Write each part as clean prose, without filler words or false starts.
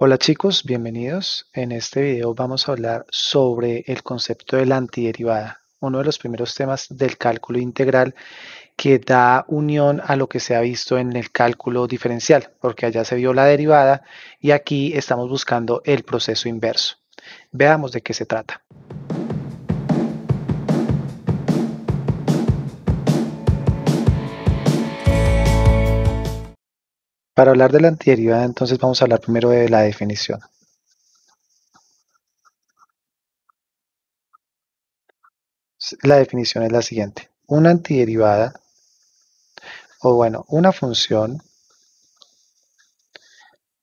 Hola chicos, bienvenidos. En este video vamos a hablar sobre el concepto de la antiderivada, uno de los primeros temas del cálculo integral que da unión a lo que se ha visto en el cálculo diferencial, porque allá se vio la derivada y aquí estamos buscando el proceso inverso. Veamos de qué se trata. Para hablar de la antiderivada, entonces vamos a hablar primero de la definición. La definición es la siguiente. Una antiderivada, o bueno, una función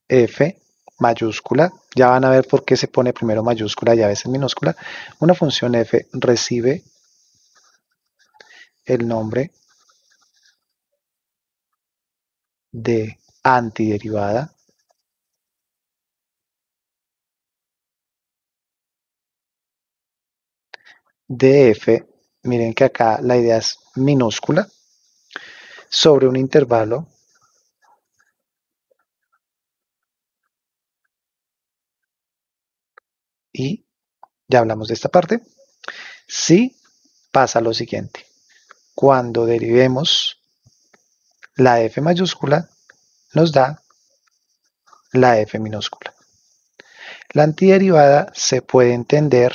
f mayúscula, ya van a ver por qué se pone primero mayúscula y a veces minúscula, una función f recibe el nombre de antiderivada de f, miren que acá la idea es minúscula, sobre un intervalo y ya hablamos de esta parte. Si pasa lo siguiente, cuando derivemos la f mayúscula nos da la f minúscula. La antiderivada se puede entender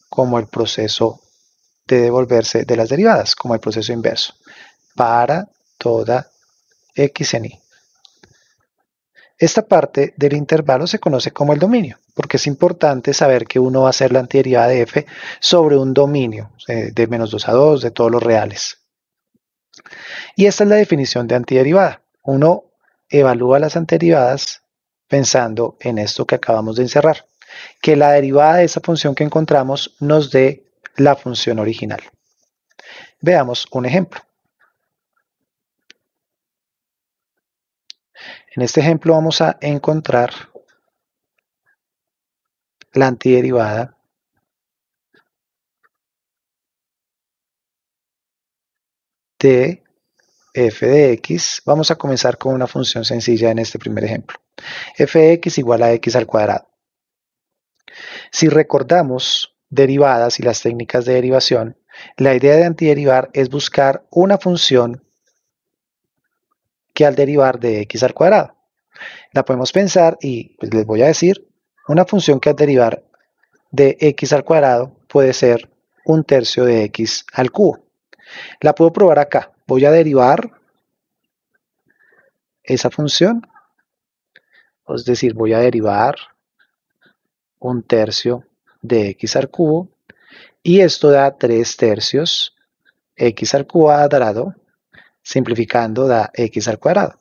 como el proceso de devolverse de las derivadas, como el proceso inverso, para toda x en y. Esta parte del intervalo se conoce como el dominio, porque es importante saber que uno va a hacer la antiderivada de f sobre un dominio de menos 2 a 2, de todos los reales. Y esta es la definición de antiderivada. Uno evalúa las antiderivadas pensando en esto que acabamos de encerrar, que la derivada de esa función que encontramos nos dé la función original. Veamos un ejemplo. En este ejemplo vamos a encontrar la antiderivada de f de x. Vamos a comenzar con una función sencilla en este primer ejemplo. F de x igual a x al cuadrado. Si recordamos derivadas y las técnicas de derivación, la idea de antiderivar es buscar una función que al derivar de x al cuadrado. La podemos pensar y pues les voy a decir, una función que al derivar de x al cuadrado puede ser un tercio de x al cubo. La puedo probar acá. Voy a derivar esa función, es decir, voy a derivar un tercio de x al cubo y esto da 3 tercios x al cuadrado, simplificando da x al cuadrado.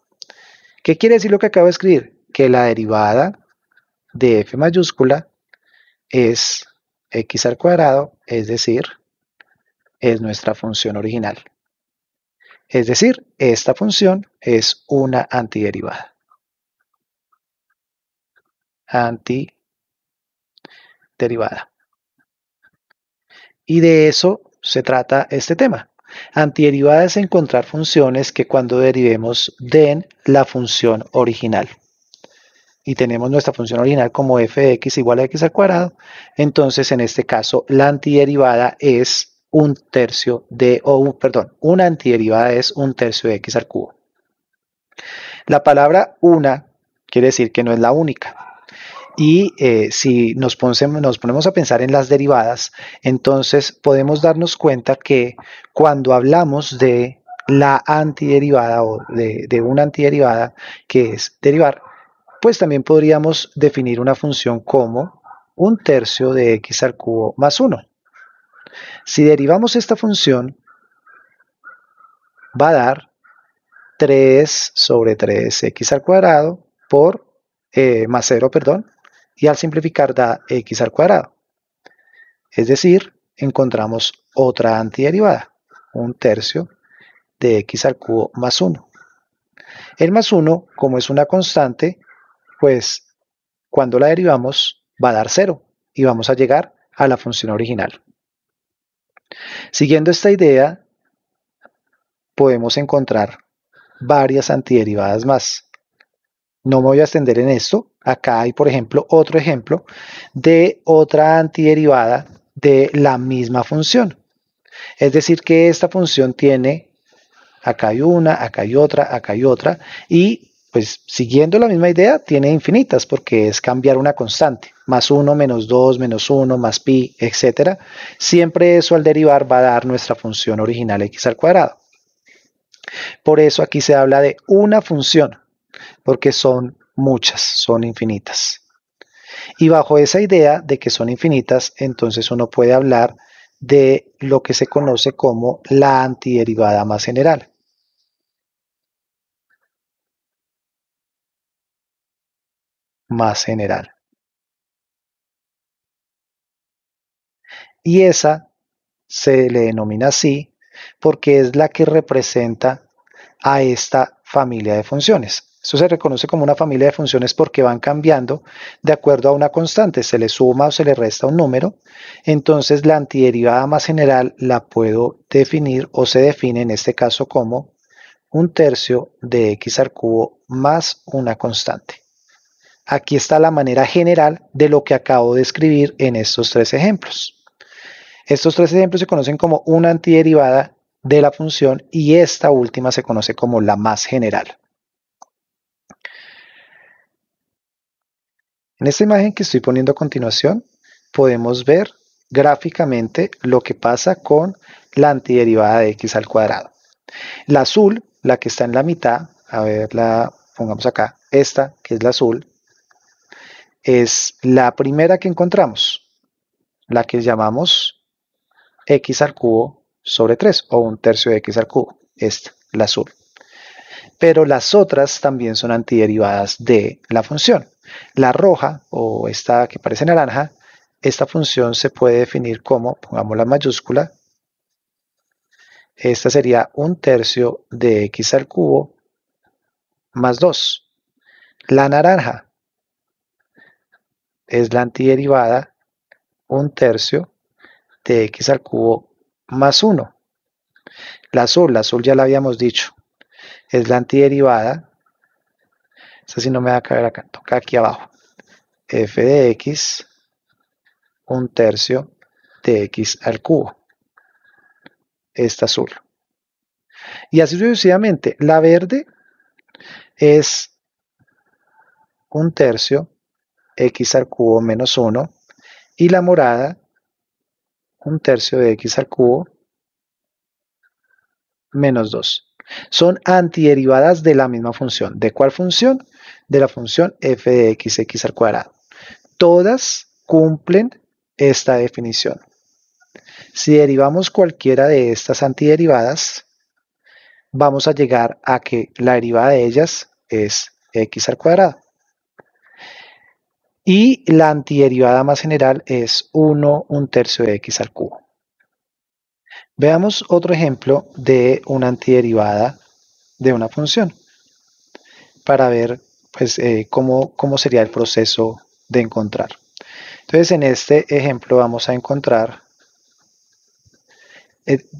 ¿Qué quiere decir lo que acabo de escribir? Que la derivada de f mayúscula es x al cuadrado, es decir, es nuestra función original. Es decir, esta función es una antiderivada. Antiderivada. Y de eso se trata este tema. Antiderivada es encontrar funciones que cuando derivemos den la función original. Y tenemos nuestra función original como f de x igual a x al cuadrado. Entonces, en este caso, la antiderivada es un tercio de, una antiderivada es un tercio de x al cubo. La palabra una quiere decir que no es la única. Y si nos ponemos a pensar en las derivadas, entonces podemos darnos cuenta que cuando hablamos de la antiderivada o de una antiderivada, que es derivar, pues también podríamos definir una función como un tercio de x al cubo más 1. Si derivamos esta función, va a dar 3 sobre 3x al cuadrado por más 0, perdón, y al simplificar da x al cuadrado. Es decir, encontramos otra antiderivada, un tercio de x al cubo más 1. El más 1, como es una constante, pues cuando la derivamos va a dar 0 y vamos a llegar a la función original. Siguiendo esta idea, podemos encontrar varias antiderivadas más. No me voy a extender en esto. Acá hay, por ejemplo, otro ejemplo de otra antiderivada de la misma función. Es decir, que esta función tiene, acá hay una, acá hay otra, y pues siguiendo la misma idea, tiene infinitas porque es cambiar una constante, más 1, menos 2, menos 1, más pi, etcétera. Siempre eso al derivar va a dar nuestra función original x al cuadrado. Por eso aquí se habla de una función, porque son muchas, son infinitas. Y bajo esa idea de que son infinitas, entonces uno puede hablar de lo que se conoce como la antiderivada más general. Más general. Y esa se le denomina así porque es la que representa a esta familia de funciones. Eso se reconoce como una familia de funciones porque van cambiando de acuerdo a una constante, se le suma o se le resta un número. Entonces la antiderivada más general la puedo definir o se define en este caso como un tercio de x al cubo más una constante. Aquí está la manera general de lo que acabo de escribir en estos tres ejemplos. Estos tres ejemplos se conocen como una antiderivada de la función y esta última se conoce como la más general. En esta imagen que estoy poniendo a continuación, podemos ver gráficamente lo que pasa con la antiderivada de x al cuadrado. La azul, la que está en la mitad, a ver, la pongamos acá, esta que es la azul, es la primera que encontramos, la que llamamos x al cubo sobre 3 o un tercio de x al cubo, esta, la azul. Pero las otras también son antiderivadas de la función. La roja o esta que parece naranja, esta función se puede definir como, pongamos la mayúscula, esta sería un tercio de x al cubo más 2. La naranja es la antiderivada un tercio de x al cubo más 1. La azul ya la habíamos dicho, es la antiderivada, esta sí no me va a caber acá, toca aquí abajo, f de x un tercio de x al cubo, esta azul. Y así sucesivamente, la verde es un tercio x al cubo menos 1 y la morada un tercio de x al cubo menos 2. Son antiderivadas de la misma función. ¿De cuál función? De la función f de x al cuadrado. Todas cumplen esta definición. Si derivamos cualquiera de estas antiderivadas, vamos a llegar a que la derivada de ellas es x al cuadrado. Y la antiderivada más general es 1 un tercio de x al cubo. Veamos otro ejemplo de una antiderivada de una función para ver pues, cómo sería el proceso de encontrar. Entonces en este ejemplo vamos a encontrar,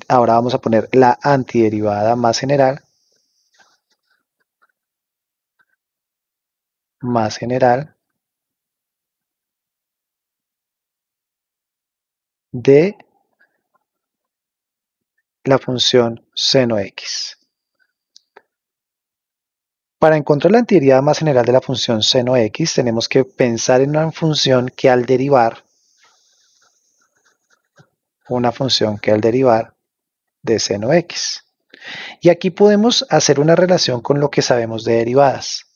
ahora vamos a poner la antiderivada más general de la función seno x. Para encontrar la antiderivada más general de la función seno x, tenemos que pensar en una función que al derivar de seno x. Y aquí podemos hacer una relación con lo que sabemos de derivadas.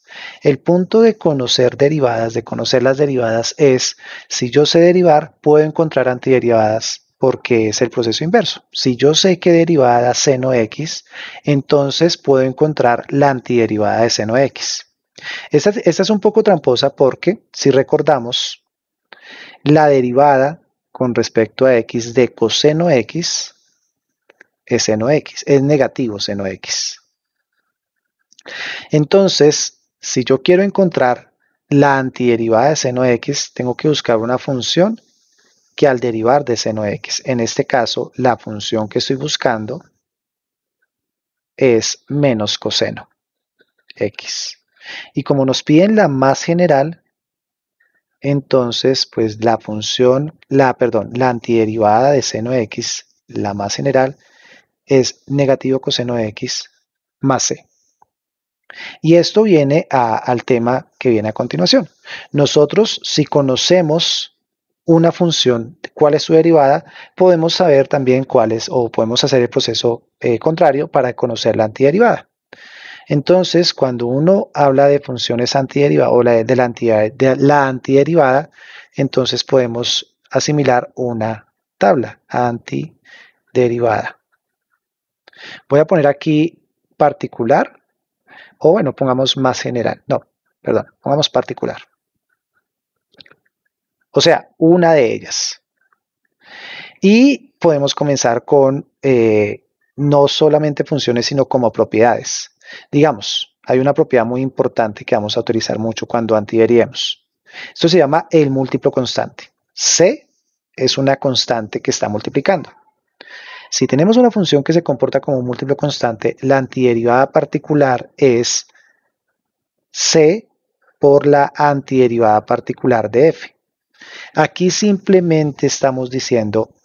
El punto de conocer derivadas, de conocer las derivadas, es si yo sé derivar, puedo encontrar antiderivadas porque es el proceso inverso. Si yo sé que derivada da seno x, entonces puedo encontrar la antiderivada de seno x. Esta es un poco tramposa porque, si recordamos, la derivada con respecto a x de coseno x es seno x, es negativo seno x. Entonces, si yo quiero encontrar la antiderivada de seno x, tengo que buscar una función que al derivar de seno x, en este caso, la función que estoy buscando es menos coseno x. Y como nos piden la más general, entonces pues la función, la antiderivada de seno de x, la más general, es negativo coseno de x más c. Y esto viene al tema que viene a continuación. Nosotros, si conocemos una función, cuál es su derivada, podemos saber también cuál es, o podemos hacer el proceso contrario para conocer la antiderivada. Entonces, cuando uno habla de funciones antiderivadas o de la antiderivada, entonces podemos asimilar una tabla antiderivada. Voy a poner aquí particular, o bueno, pongamos más general. No, perdón, pongamos particular. O sea, una de ellas. Y podemos comenzar con no solamente funciones, sino como propiedades. Digamos, hay una propiedad muy importante que vamos a utilizar mucho cuando antiderivemos. Esto se llama el múltiplo constante. C es una constante que está multiplicando. Si tenemos una función que se comporta como un múltiplo constante, la antiderivada particular es C por la antiderivada particular de f. Aquí simplemente estamos diciendo,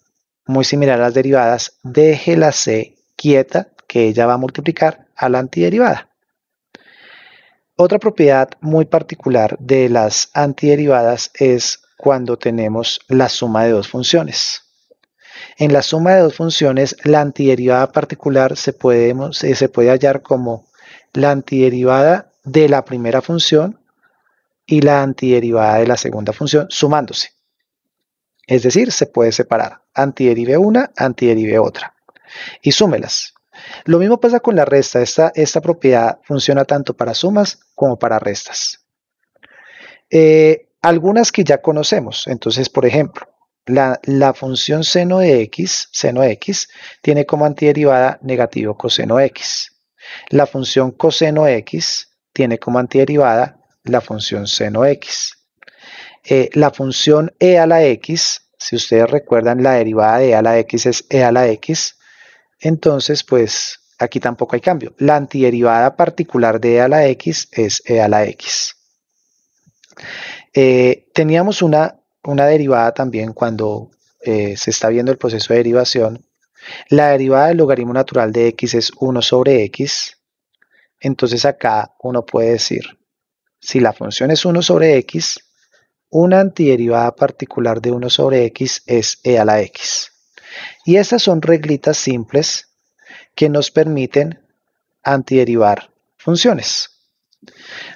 muy similar a las derivadas, deje la c quieta, que ella va a multiplicar a la antiderivada. Otra propiedad muy particular de las antiderivadas es cuando tenemos la suma de dos funciones. En la suma de dos funciones, la antiderivada particular se puede hallar como la antiderivada de la primera función y la antiderivada de la segunda función sumándose. Es decir, se puede separar antiderive una, antiderive otra y súmelas. Lo mismo pasa con la resta. Esta propiedad funciona tanto para sumas como para restas. Algunas que ya conocemos. Entonces, por ejemplo, la función seno de x tiene como antiderivada negativo coseno x. La función coseno x tiene como antiderivada la función seno x. La función e a la x, si ustedes recuerdan, la derivada de e a la x es e a la x, entonces pues aquí tampoco hay cambio. La antiderivada particular de e a la x es e a la x. Teníamos una derivada también cuando se está viendo el proceso de derivación. La derivada del logaritmo natural de x es 1 sobre x. Entonces acá uno puede decir, si la función es 1 sobre x, una antiderivada particular de 1 sobre x es e a la x. Y estas son reglitas simples que nos permiten antiderivar funciones.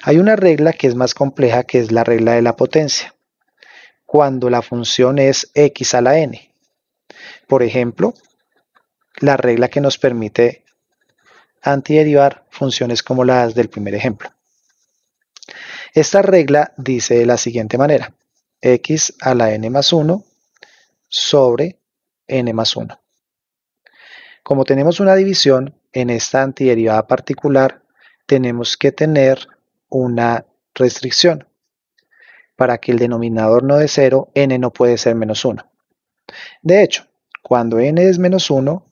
Hay una regla que es más compleja, que es la regla de la potencia, cuando la función es x a la n. Por ejemplo, la regla que nos permite antiderivar funciones como las del primer ejemplo. Esta regla dice de la siguiente manera: x a la n más 1 sobre n más 1. Como tenemos una división en esta antiderivada particular, tenemos que tener una restricción. Para que el denominador no dé 0, n no puede ser menos 1. De hecho, cuando n es menos 1,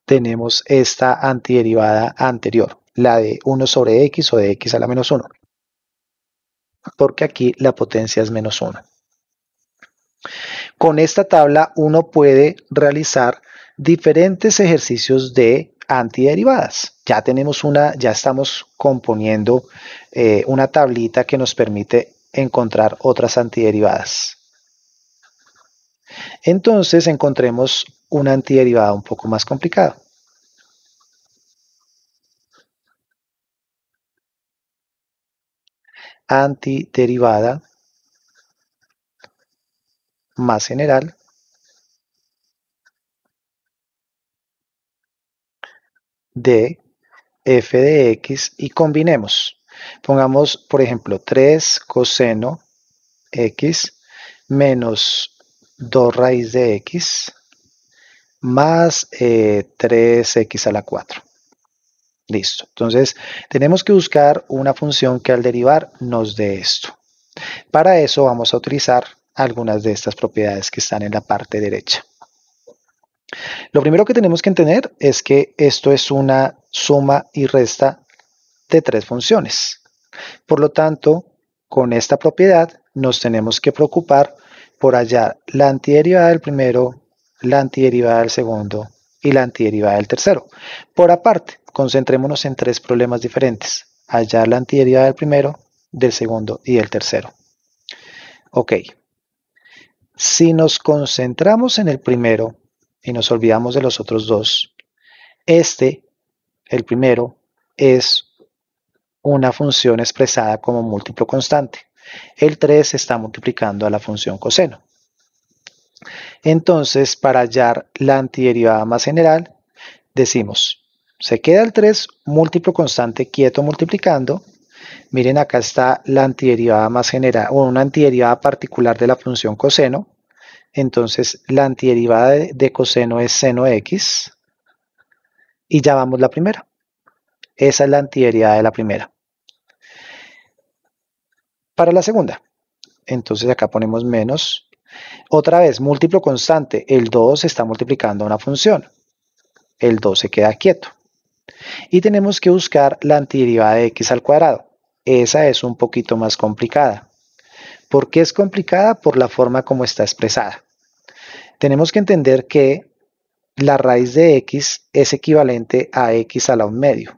tenemos esta antiderivada anterior, la de 1 sobre x o de x a la menos 1, porque aquí la potencia es menos 1. Con esta tabla uno puede realizar diferentes ejercicios de antiderivadas. Ya estamos componiendo una tablita que nos permite encontrar otras antiderivadas. Entonces encontremos una antiderivada un poco más complicada. Antiderivada más general de f de x y combinemos. Pongamos, por ejemplo, 3 coseno x menos 2 raíz de x más 3x a la 4. Listo. Entonces, tenemos que buscar una función que al derivar nos dé esto. Para eso vamos a utilizar algunas de estas propiedades que están en la parte derecha. Lo primero que tenemos que entender es que esto es una suma y resta de 3 funciones. Por lo tanto, con esta propiedad nos tenemos que preocupar por hallar la antiderivada del primero, la antiderivada del segundo y la antiderivada del tercero. Por aparte, concentrémonos en 3 problemas diferentes. Hallar la antiderivada del primero, del segundo y del tercero. Ok. Si nos concentramos en el primero y nos olvidamos de los otros dos, el primero, es una función expresada como múltiplo constante. El 3 está multiplicando a la función coseno. Entonces, para hallar la antiderivada más general, decimos, se queda el 3 múltiplo constante quieto multiplicando. Miren, acá está la antiderivada más general, o una antiderivada particular de la función coseno. Entonces, la antiderivada de coseno es seno de x. Y ya vamos la primera. Esa es la antiderivada de la primera. Para la segunda, entonces acá ponemos menos. Otra vez, múltiplo constante. El 2 está multiplicando a una función. El 2 se queda quieto. Y tenemos que buscar la antiderivada de x al cuadrado. Esa es un poquito más complicada. ¿Por qué es complicada? Por la forma como está expresada. Tenemos que entender que la raíz de x es equivalente a x a la 1/2.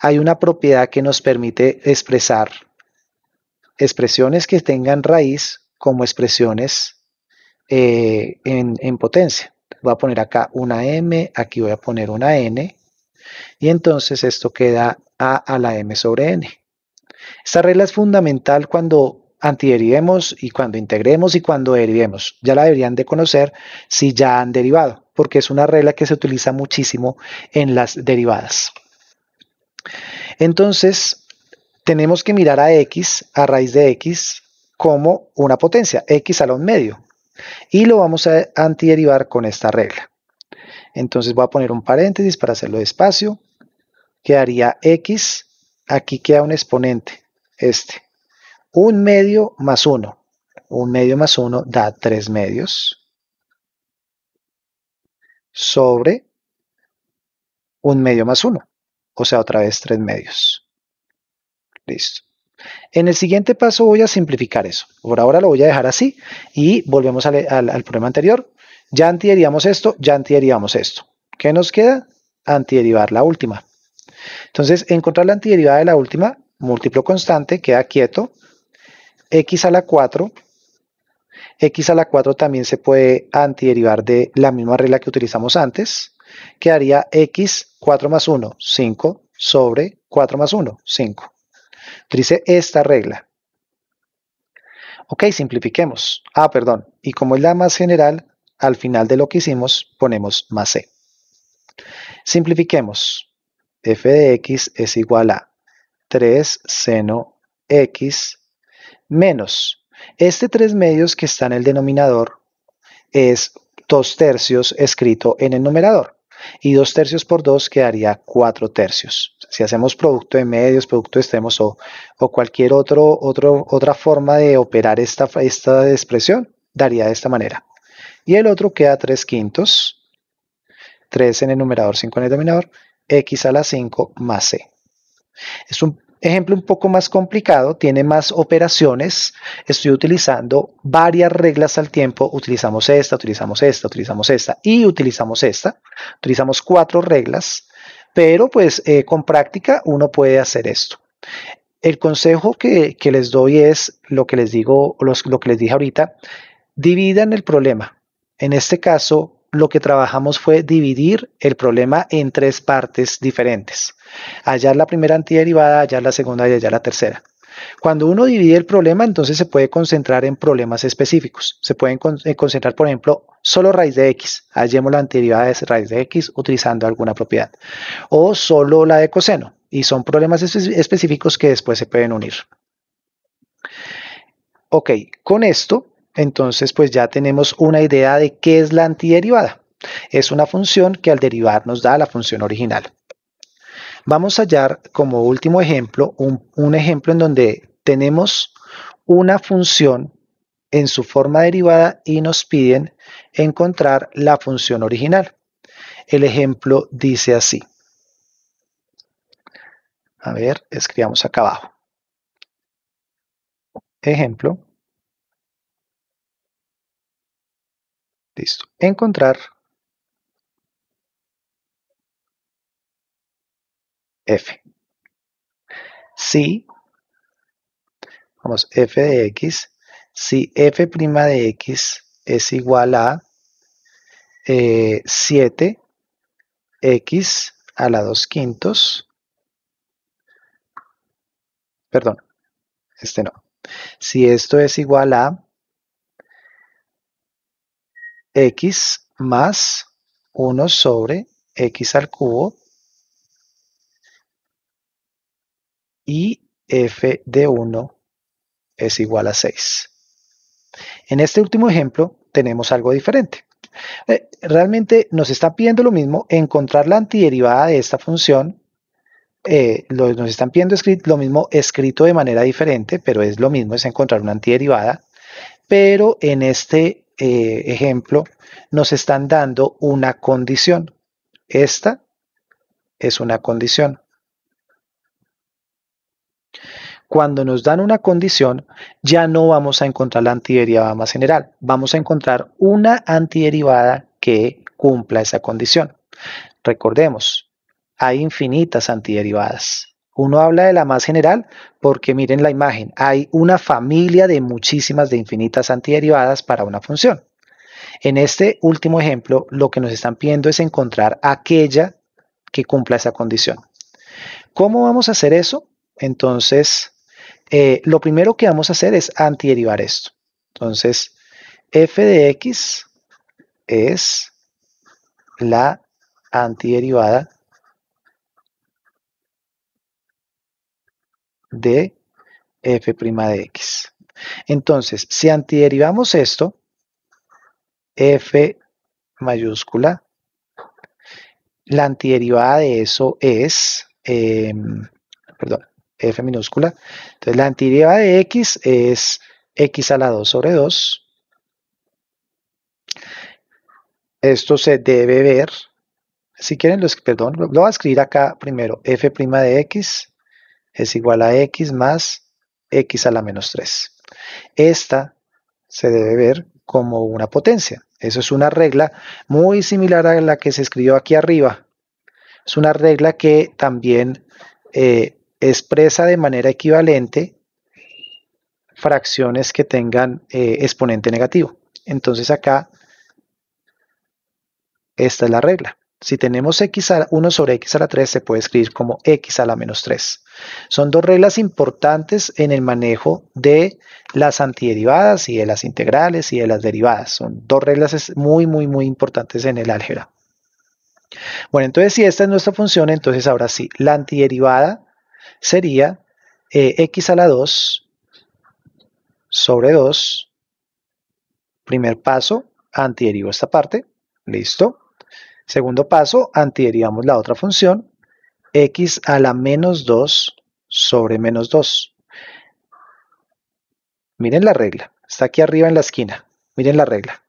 Hay una propiedad que nos permite expresar expresiones que tengan raíz como expresiones en potencia. Voy a poner acá una m, aquí voy a poner una n, y entonces esto queda a la m sobre n. Esta regla es fundamental cuando antiderivemos y cuando integremos y cuando derivemos. Ya la deberían de conocer si ya han derivado, porque es una regla que se utiliza muchísimo en las derivadas. Entonces, tenemos que mirar a x, a raíz de x, como una potencia, x a la 1/2. Y lo vamos a antiderivar con esta regla. Entonces voy a poner un paréntesis para hacerlo despacio. Quedaría x, aquí queda un exponente, 1/2 más 1. 1/2 más 1 da 3/2 sobre 1/2 más 1. O sea, otra vez 3/2. Listo. En el siguiente paso voy a simplificar eso. Por ahora lo voy a dejar así y volvemos al problema anterior. Ya antiderivamos esto, ya antiderivamos esto. ¿Qué nos queda? Antiderivar la última. Entonces, encontrar la antiderivada de la última, múltiplo constante, queda quieto. X a la 4. X a la 4 también se puede antiderivar de la misma regla que utilizamos antes. Quedaría x 4 más 1, 5, sobre 4 más 1, 5. Utilice esta regla. Ok, simplifiquemos. Perdón. Y como es la más general, al final de lo que hicimos ponemos más c. Simplifiquemos. F de x es igual a 3 seno x menos. Este 3/2 que está en el denominador es 2/3 escrito en el numerador. Y 2/3 por 2 quedaría 4/3. Si hacemos producto de medios, producto de extremos o cualquier otra forma de operar esta expresión, daría de esta manera. Y el otro queda 3/5. 3 en el numerador, 5 en el denominador, x a la 5 más c. Es un ejemplo un poco más complicado, tiene más operaciones. Estoy utilizando varias reglas al tiempo. Utilizamos esta, utilizamos esta, utilizamos esta y utilizamos esta. Utilizamos 4 reglas, pero pues con práctica uno puede hacer esto. El consejo que les doy es lo que les digo, lo que les dije ahorita. Dividan el problema. En este caso, lo que trabajamos fue dividir el problema en 3 partes diferentes. Hallar la primera antiderivada, hallar la segunda y hallar la tercera. Cuando uno divide el problema, entonces se puede concentrar en problemas específicos. Se pueden concentrar, por ejemplo, solo raíz de x. Hallemos la antiderivada de raíz de x utilizando alguna propiedad. O solo la de coseno. Y son problemas específicos que después se pueden unir. Ok, con esto, entonces pues ya tenemos una idea de qué es la antiderivada. Es una función que al derivar nos da la función original. Vamos a hallar como último ejemplo, un ejemplo en donde tenemos una función en su forma derivada y nos piden encontrar la función original. El ejemplo dice así. A ver, escribamos acá abajo. Ejemplo. Listo. Encontrar f. Si, vamos, f de x, si f' de x es igual a 7x a la 2 quintos, perdón, este no. Si esto es igual a x más 1 sobre x al cubo y f de 1 es igual a 6. En este último ejemplo tenemos algo diferente. Realmente nos está pidiendo lo mismo, encontrar la antiderivada de esta función. Nos están pidiendo lo mismo escrito de manera diferente, pero es lo mismo, es encontrar una antiderivada. Pero en este ejemplo nos están dando una condición. Esta es una condición. Cuando nos dan una condición, ya no vamos a encontrar la antiderivada más general. Vamos a encontrar una antiderivada que cumpla esa condición. Recordemos, hay infinitas antiderivadas. Uno habla de la más general porque miren la imagen, hay una familia de muchísimas de infinitas antiderivadas para una función. En este último ejemplo, lo que nos están pidiendo es encontrar aquella que cumpla esa condición. ¿Cómo vamos a hacer eso? Entonces, lo primero que vamos a hacer es antiderivar esto. Entonces, f de x es la antiderivada de f' de x. Entonces, si antiderivamos esto, f mayúscula, la antiderivada de eso es, perdón, f minúscula. Entonces, la antiderivada de x es x a la 2 sobre 2. Esto se debe ver, si quieren, perdón, lo voy a escribir acá primero, f' de x es igual a x más x a la menos 3. Esta se debe ver como una potencia. Eso es una regla muy similar a la que se escribió aquí arriba. Es una regla que también expresa de manera equivalente fracciones que tengan exponente negativo. Entonces acá, esta es la regla. Si tenemos 1 sobre x a la 3, se puede escribir como x a la menos 3. Son dos reglas importantes en el manejo de las antiderivadas y de las integrales y de las derivadas. Son dos reglas muy importantes en el álgebra. Bueno, entonces si esta es nuestra función, entonces ahora sí, la antiderivada sería x a la 2 sobre 2. Primer paso, antiderivo esta parte. Listo. Segundo paso, antiderivamos la otra función, x a la menos 2 sobre menos 2. Miren la regla, está aquí arriba en la esquina. Miren la regla.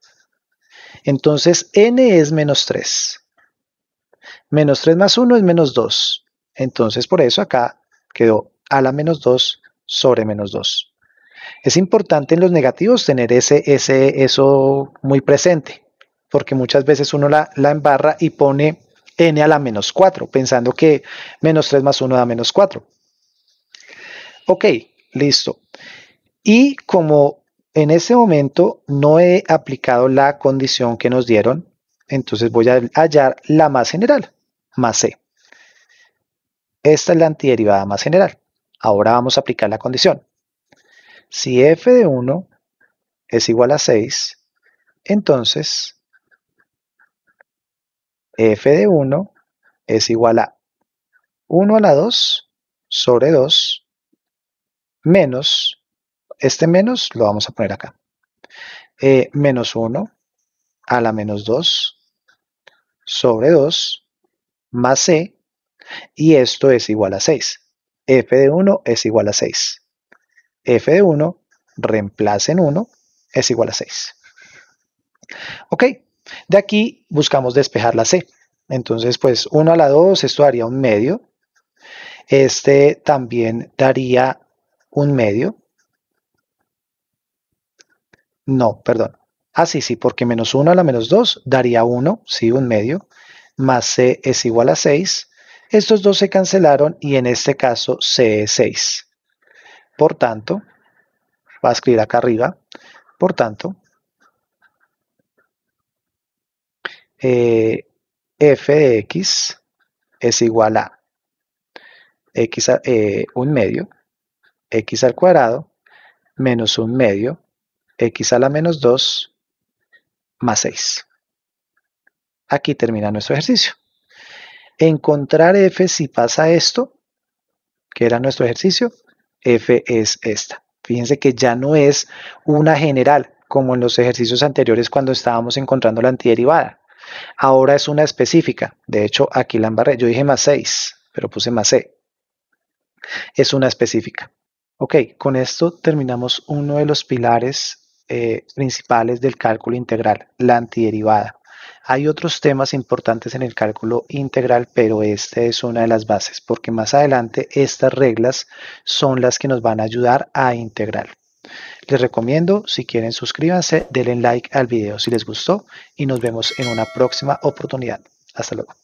Entonces, n es menos 3. Menos 3 más 1 es menos 2. Entonces, por eso acá quedó a la menos 2 sobre menos 2. Es importante en los negativos tener eso muy presente, porque muchas veces uno la embarra y pone n a la menos 4, pensando que menos 3 más 1 da menos 4. Ok, listo. Y como en ese momento no he aplicado la condición que nos dieron, entonces voy a hallar la más general, más c. Esta es la antiderivada más general. Ahora vamos a aplicar la condición. Si f de 1 es igual a 6, entonces f de 1 es igual a 1 a la 2 sobre 2 menos, este menos lo vamos a poner acá, menos 1 a la menos 2 sobre 2 más c, y esto es igual a 6. F de 1 es igual a 6. F de 1, reemplacen 1, es igual a 6. Ok, de aquí buscamos despejar la c. Entonces, pues 1 a la 2, esto daría un medio. Este también daría un medio. No, perdón. Ah, sí, porque menos 1 a la menos 2 daría 1, sí, un medio, más c es igual a 6. Estos dos se cancelaron y en este caso c es 6. Por tanto, voy a escribir acá arriba, por tanto, f de x es igual a un medio, x al cuadrado, menos un medio, x a la menos 2, más 6. Aquí termina nuestro ejercicio. Encontrar f si pasa esto, que era nuestro ejercicio, f es esta. Fíjense que ya no es una general, como en los ejercicios anteriores cuando estábamos encontrando la antiderivada. Ahora es una específica. De hecho, aquí la embarré. Yo dije más 6, pero puse más c. Es una específica. Ok, con esto terminamos uno de los pilares principales del cálculo integral, la antiderivada. Hay otros temas importantes en el cálculo integral, pero esta es una de las bases, porque más adelante estas reglas son las que nos van a ayudar a integrar. Les recomiendo, si quieren, suscríbanse, denle like al video si les gustó y nos vemos en una próxima oportunidad. Hasta luego.